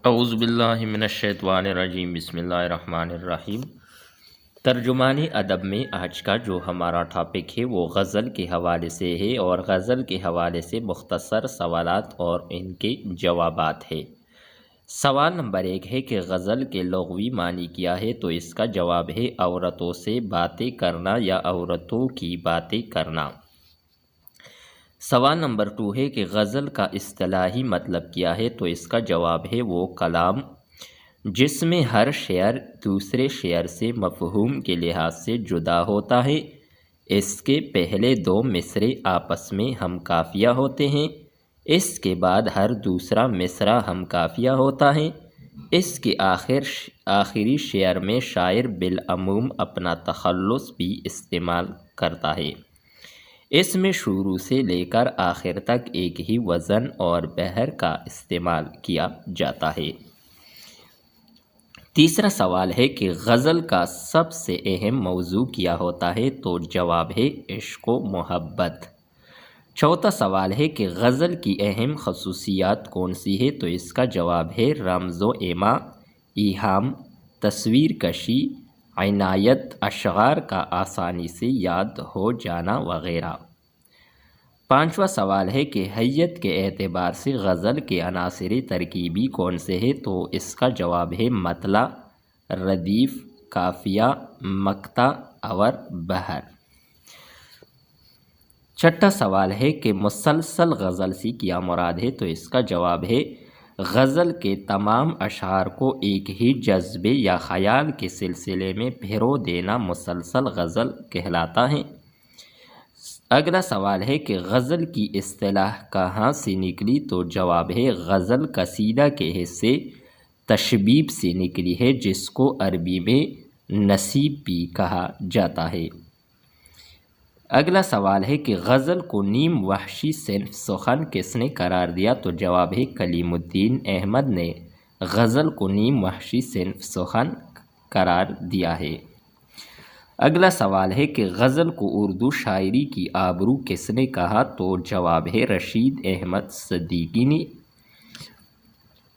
اعوذ باللہ من الشیطان الرجیم، بسم اللہ الرحمن الرحیم۔ ترجمانی ادب میں آج کا جو ہمارا ٹاپک ہے وہ غزل کے حوالے سے ہے، اور غزل کے حوالے سے مختصر سوالات اور ان کے جوابات ہے۔ سوال نمبر 1 ہے کہ غزل کے لغوی معنی کیا ہے؟ تو اس کا جواب ہے عورتوں سے باتیں کرنا یا عورتوں کی باتیں کرنا۔ سوال نمبر 2 ہے کہ غزل کا اصطلاحی مطلب کیا ہے؟ تو اس کا جواب ہے وہ کلام جس میں ہر شعر دوسرے شعر سے مفہوم کے لحاظ سے جدا ہوتا ہے۔ اس کے پہلے 2 مصرے آپس میں ہم قافیہ ہوتے ہیں، اس کے بعد ہر دوسرا مصرع ہم قافیہ ہوتا ہے، اس کے آخری شعر میں شاعر بالعموم اپنا تخلص بھی استعمال کرتا ہے۔ اس میں شروع سے لے کر آخر تک ایک ہی وزن اور بحر کا استعمال کیا جاتا ہے۔ تیسرا سوال ہے کہ غزل کا سب سے اہم موضوع کیا ہوتا ہے؟ تو جواب ہے عشق و محبت۔ چوتھا سوال ہے کہ غزل کی اہم خصوصیات کون سی ہے؟ تو اس کا جواب ہے رمز و ایما، ایہام، تصویر کشی، عنایت، اشعار کا آسانی سے یاد ہو جانا وغیرہ۔ پانچواں سوال ہے کہ حیت کے اعتبار سے غزل کے عناصر ترکیبی کون سے ہیں؟ تو اس کا جواب ہے مطلع، ردیف، قافیہ، مقطع اور بحر۔ چھٹا سوال ہے کہ مسلسل غزل سے کیا مراد ہے؟ تو اس کا جواب ہے غزل کے تمام اشعار کو ایک ہی جذبے یا خیال کے سلسلے میں پھرو دینا مسلسل غزل کہلاتا ہے۔ اگلا سوال ہے کہ غزل کی اصطلاح کہاں سے نکلی؟ تو جواب ہے غزل قصیدہ کے حصے تشبیب سے نکلی ہے، جس کو عربی میں نصیب بھی کہا جاتا ہے۔ اگلا سوال ہے کہ غزل کو نیم وحشی صنف سخن کس نے قرار دیا؟ تو جواب ہے کلیم الدین احمد نے غزل کو نیم وحشی صنف سخن قرار دیا ہے۔ اگلا سوال ہے کہ غزل کو اردو شاعری کی آبرو کس نے کہا؟ تو جواب ہے رشید احمد صدیقی نے۔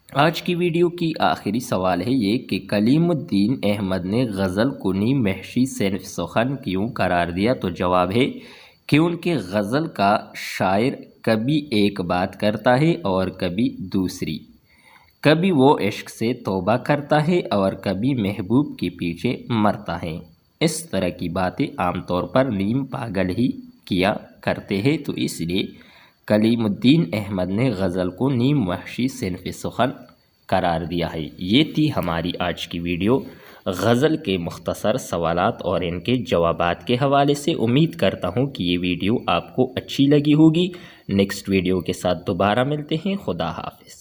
آج کی ویڈیو کی آخری سوال ہے یہ کہ کلیم الدین احمد نے غزل کو نیم وحشی صنف سخن کیوں قرار دیا؟ تو جواب ہے کیونکہ غزل کا شاعر کبھی ایک بات کرتا ہے اور کبھی دوسری، کبھی وہ عشق سے توبہ کرتا ہے اور کبھی محبوب کے پیچھے مرتا ہے۔ اس طرح کی باتیں عام طور پر نیم پاگل ہی کیا کرتے ہیں، تو اس لیے کلیم الدین احمد نے غزل کو نیم وحشی صنف سخن قرار دیا ہے۔ یہ تھی ہماری آج کی ویڈیو غزل کے مختصر سوالات اور ان کے جوابات کے حوالے سے۔ امید کرتا ہوں کہ یہ ویڈیو آپ کو اچھی لگی ہوگی۔ نیکسٹ ویڈیو کے ساتھ دوبارہ ملتے ہیں۔ خدا حافظ۔